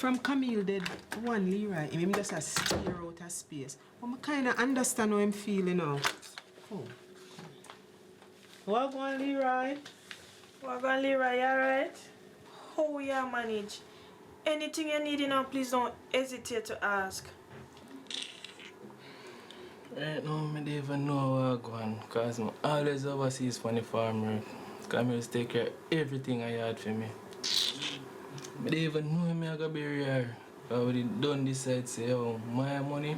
From Camille did one Leroy, him just a steer out of space. But I kind of understand how I'm feeling now. Oh. What going, Leroy? What going, Leroy? You alright? How you manage? Anything you need, please don't hesitate to ask. Right now, I don't even know what's going on, because I'm always overseas for the farmer. Because I take care of everything I had for me. I don't even know I'm going to be here. I already done decide to say, oh, my money,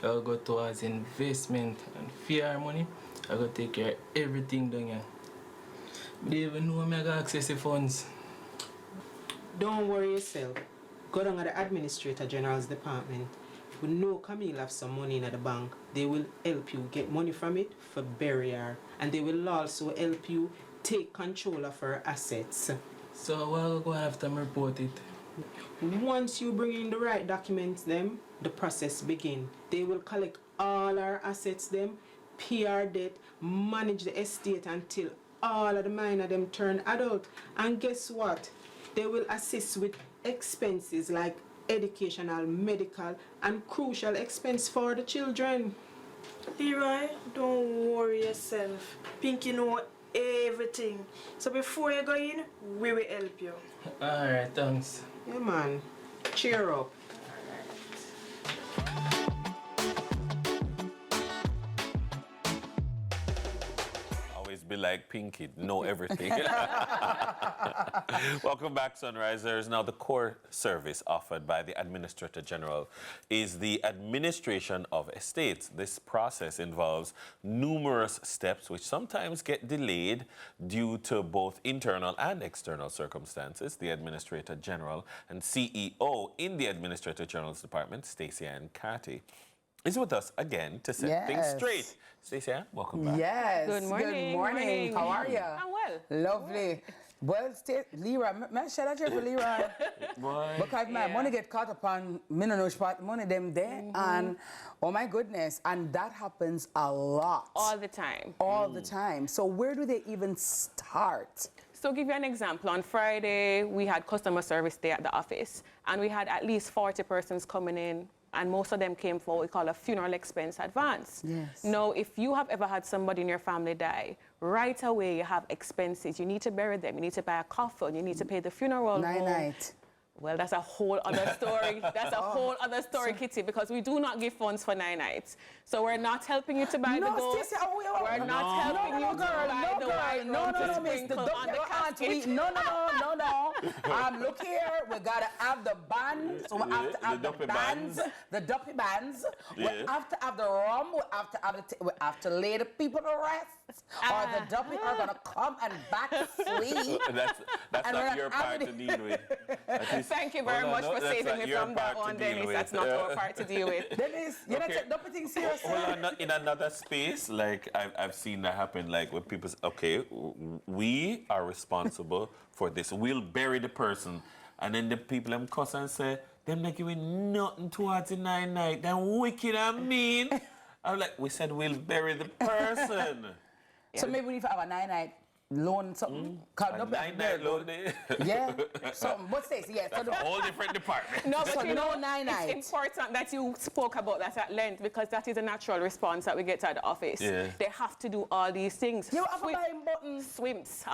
I'll go towards investment and fear money. I got to take care of everything down here. I don't even know I'm going to access the funds. Don't worry yourself. Go down to the Administrator General's department. We know Camille have some money in the bank. They will help you get money from it for bury her. And they will also help you take control of her assets. So what will go after me report it? Once you bring in the right documents, them, the process begin. They will collect all our assets, them, pay our debt, manage the estate until all of the minor them turn adult. And guess what? They will assist with expenses like educational, medical, and crucial expense for the children. Leroy, don't worry yourself. Pinky know everything. So before you go in, we will help you. Alright, thanks. Yeah, man. Cheer up. Be like Pinky, know everything. Welcome back, Sunrisers. Now, the core service offered by the Administrator General is the administration of estates. This process involves numerous steps which sometimes get delayed due to both internal and external circumstances. The Administrator General and CEO in the Administrator General's department, Stacie-Ann Carty, is with us again to set things straight. Stacie-Ann, welcome back. Yes. Good morning. Good morning. How are you? I'm well. Lovely. Well, Leroy, may I share that for Leroy? Boy. Because my money get caught upon minnow money them there, and oh my goodness, and that happens a lot. All the time. All the time. So where do they even start? So give you an example. On Friday, we had customer service day at the office, and we had at least 40 persons coming in, and most of them came for what we call a funeral expense advance. Yes. Now, if you have ever had somebody in your family die, right away you have expenses. You need to bury them, you need to buy a coffin, you need to pay the funeral. Night. Well, that's a whole other story. That's a whole other story, Kitty, because we do not give funds for 9 nights. So we're not helping you to buy the goat. We're not helping you to buy the white rum to sprinkle on the casket. No. Look here, we gotta have the bands. So we have to have the bands, the duppy bands. We have to have the rum. We have to lay the people to rest, or the duppy are gonna come and back sleep. That's not your part to deal with. Thank you very much for saving me from that one, Dennis. That's not our part to deal with. Dennis, you're not taking duppy things seriously. Hold on, in another space, like I've seen that happen, like when people say, okay, we are responsible for this. We'll bury the person. And then the people them cuss and say, them not giving nothing towards the 9 night. Them wicked and mean. I'm like, we said we'll bury the person. So maybe we need to have a 9 night loan something. A 9 night loan. Yeah, something. But Stacie, yes. That's a whole different department. No, but So you know, 9 nights. it's important that you spoke about that at length, because that is a natural response that we get at the office. Yeah. They have to do all these things. You have to buy buttons. Swims.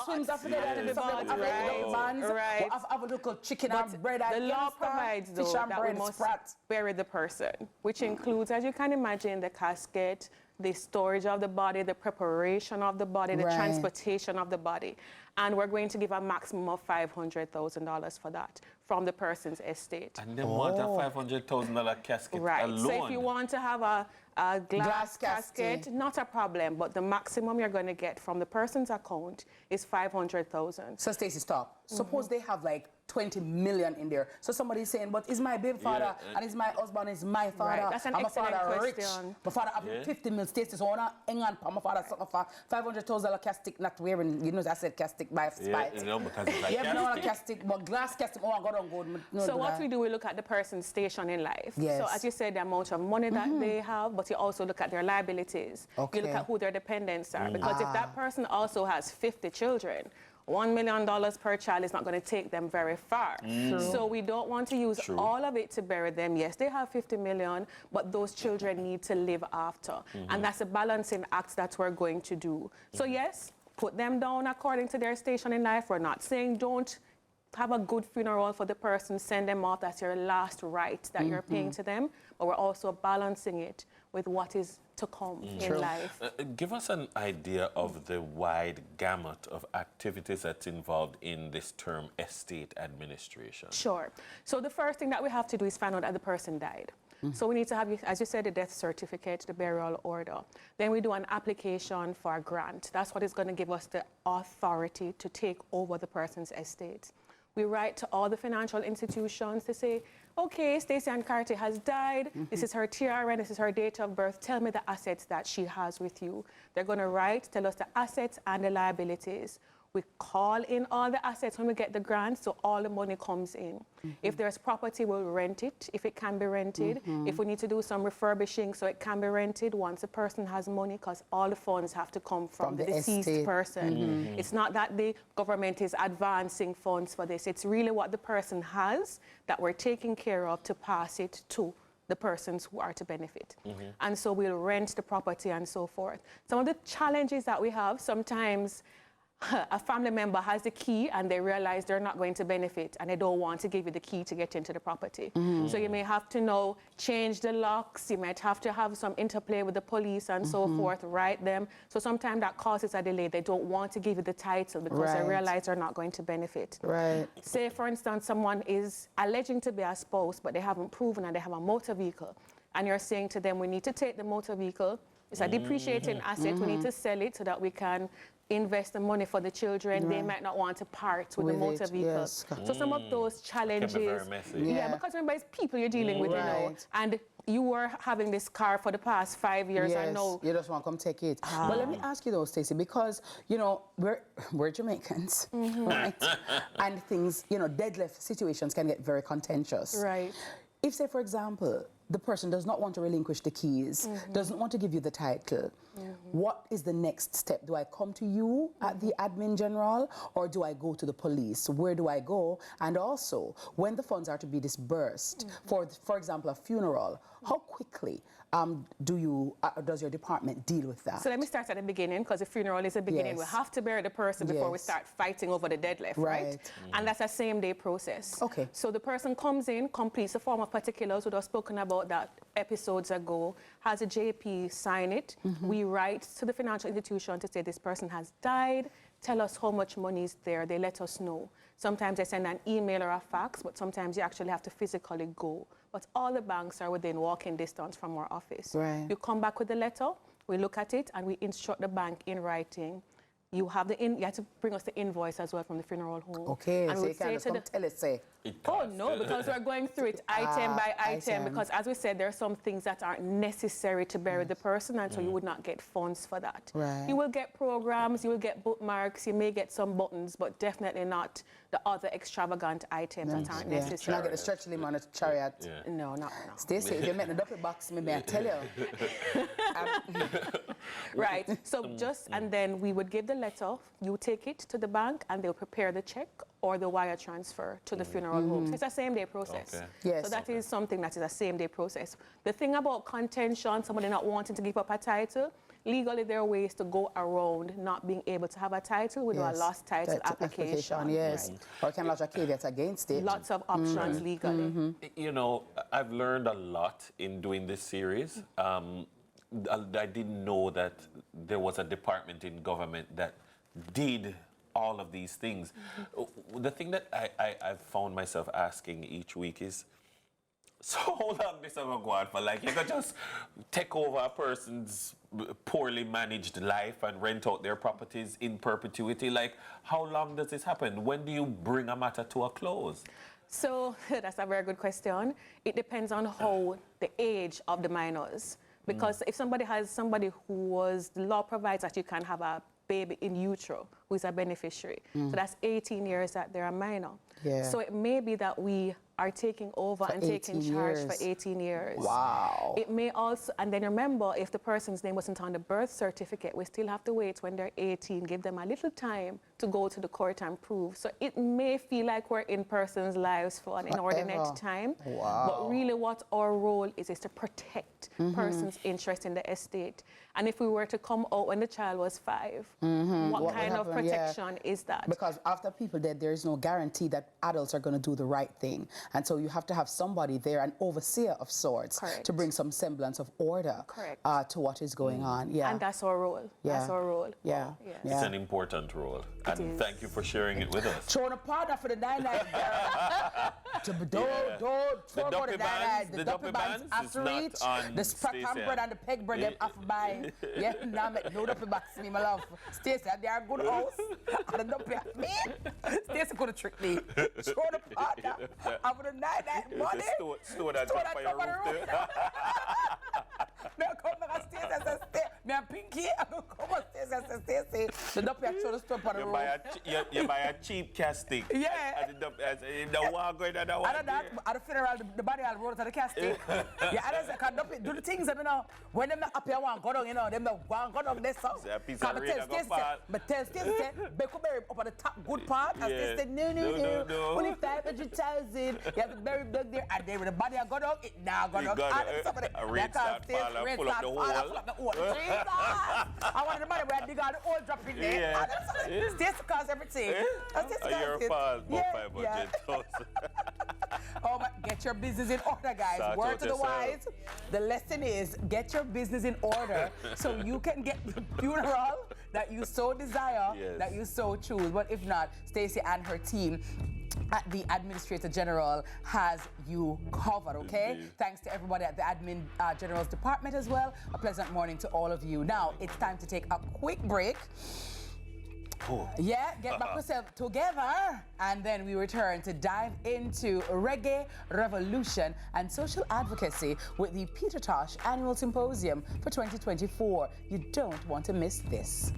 Swims after the buns. Right. Have a little chicken and bread. The law provides, though, that we must bury the person, which includes, as you can imagine, the casket, the storage of the body, the preparation of the body, the transportation of the body. And we're going to give a maximum of $500,000 for that from the person's estate. And then want a $500,000 casket alone. So if you want to have a glass casket, not a problem, but the maximum you're going to get from the person's account is $500,000. So Stacie, stop. Suppose they have like 20 million in there. So somebody's saying, but is my baby father and is my husband is my father? Right. That's an excellent question. My father have 50 million Stacie, so I hang on my father something for $500,000 casket not wearing, you know, I said casket by spite. You know, because it's like a casket, but glass casket, oh, I got on good. So what we do, we look at the person's station in life. Yes. So as you said, the amount of money that they have, but you also look at their liabilities. Okay. You look at who their dependents are. Because if that person also has 50 children, $1 million per child is not going to take them very far. So we don't want to use all of it to bury them. Yes, they have 50 million, but those children need to live after. And that's a balancing act that we're going to do. So yes, put them down according to their station in life. We're not saying don't have a good funeral for the person, send them off. That's your last right that you're paying to them. But we're also balancing it with what is to come in life. Give us an idea of the wide gamut of activities that's involved in this term estate administration. Sure. So the first thing that we have to do is find out that the person died. So we need to have, as you said, the death certificate, the burial order. Then we do an application for a grant. That's what is going to give us the authority to take over the person's estate. We write to all the financial institutions to say, okay, Stacie-Ann Carty has died. This is her TRN, this is her date of birth. Tell me the assets that she has with you. They're going to write, tell us the assets and the liabilities. We call in all the assets when we get the grant, so all the money comes in. If there's property, we'll rent it, if it can be rented. If we need to do some refurbishing so it can be rented once a person has money, because all the funds have to come from the deceased person. It's not that the government is advancing funds for this. It's really what the person has that we're taking care of to pass it to the persons who are to benefit. And so we'll rent the property and so forth. Some of the challenges that we have, sometimes a family member has the key and they realize they're not going to benefit and they don't want to give you the key to get into the property. So you may have to now change the locks, you might have to have some interplay with the police and so forth, write them. So sometimes that causes a delay. They don't want to give you the title because they realize they're not going to benefit. Say, for instance, someone is alleging to be a spouse, but they haven't proven and they have a motor vehicle. And you're saying to them, we need to take the motor vehicle. It's a depreciating asset. We need to sell it so that we can invest the money for the children. They might not want to part with the motor vehicle. So some of those challenges, can be very messy. because remember, it's people you're dealing with, you know, and you were having this car for the past 5 years. I know you just want to come take it. But let me ask you though, Stacie, because you know we're Jamaicans, right? And things, you know, deadlift situations can get very contentious. If, say, for example, the person does not want to relinquish the keys, doesn't want to give you the title, what is the next step? Do I come to you at the admin general, or do I go to the police? Where do I go? And also, when the funds are to be disbursed, for example, a funeral, how quickly does your department deal with that? So let me start at the beginning, because the funeral is the beginning. We have to bury the person before we start fighting over the deadlift, right? And that's a same-day process. So the person comes in, completes a form of particulars, we have spoken about that episodes ago, has a JP sign it. We write to the financial institution to say this person has died, tell us how much money is there, they let us know. Sometimes they send an email or a fax, but sometimes you actually have to physically go. But all the banks are within walking distance from our office. You come back with the letter, we look at it, and we instruct the bank in writing. You have you have to bring us the invoice as well from the funeral home. And so you can't just come tell us, say. Oh, no, because we're going through it item by item, because as we said, there are some things that aren't necessary to bury the person, and so you would not get funds for that. You will get programs, you will get bookmarks, you may get some buttons, but definitely not the other extravagant items that aren't necessary. Should not get a stretch limb on a chariot. No, not now. Stacie, if you make the duffel box, maybe I tell you. So and then we would give the letter, you take it to the bank, and they'll prepare the check or the wire transfer to the funeral home. So it's a same-day process. So that is something that is a same-day process. The thing about contention, somebody not wanting to give up a title, legally there are ways to go around not being able to have a title. We do a lost title application. Or can lodge a caveat against it. Lots of options legally. You know, I've learned a lot in doing this series. I didn't know that there was a department in government that did all of these things. The thing that I've found myself asking each week is, so how long this ever go on for? Like, you could just take over a person's poorly managed life and rent out their properties in perpetuity. Like, how long does this happen? When do you bring a matter to a close? So that's a very good question. It depends on how the age of the minors. Because if somebody has somebody the law provides that you can have a baby in utero who is a beneficiary. So that's 18 years that they're a minor. So it may be that we are taking over and taking charge for 18 years. Wow. It may also, and then remember, if the person's name wasn't on the birth certificate, we still have to wait when they're 18, give them a little time to go to the court and prove. So it may feel like we're in persons' lives for an inordinate time. Wow. But really what our role is to protect persons' interest in the estate. And if we were to come out when the child was 5, what kind of protection is that? Because after people dead, there is no guarantee that adults are going to do the right thing. And so you have to have somebody there, an overseer of sorts, to bring some semblance of order to what is going on. Yeah. And that's our role. Yeah. That's our role. Yeah. Yes. It's an important role. And thank you for sharing it with us. Throwing a partner for the 9-9 the duppy bands after each, the sprat bread and the peg bread them after buy. Yeah, now make no duppy bands me, my love. Stacie, they are good house. And the duppy me. Stacie could have tricked me. Throw the partner after the 9-9 money. Store that up by your roof there. Me come back and Stacie, me and Pinky, I go come and Stacie. The duppy throw the stuff on the roof. You buy a cheap casting. Yeah. And the one going and the one Other than that, at the funeral, the body will roll to the casket. Yeah, others can do the things, you know. When them up here one go down, you know, them one go down this song. A piece of rain go fall. But tell Stacie, Beku bury up on the top good part. And Stacie said, no. Only 500,000. You have to bury blood there. And then when the body go down, it now go down. A rain start fall and pull up the hole. Jesus! I wanted the body where I dig out the hole drop in there. Yeah. Stacie caused everything. Your fault, about 500,000. Oh, but get your business in order, guys. Word to the wise. The lesson is get your business in order so you can get the funeral that you so desire, that you so choose. But if not, Stacie and her team at the Administrator General has you covered, okay? Indeed. Thanks to everybody at the Admin General's Department as well. A pleasant morning to all of you. Now, it's time to take a quick break. Yeah, get back yourself together, and then we return to dive into reggae, revolution, and social advocacy with the Peter Tosh Annual Symposium for 2024. You don't want to miss this.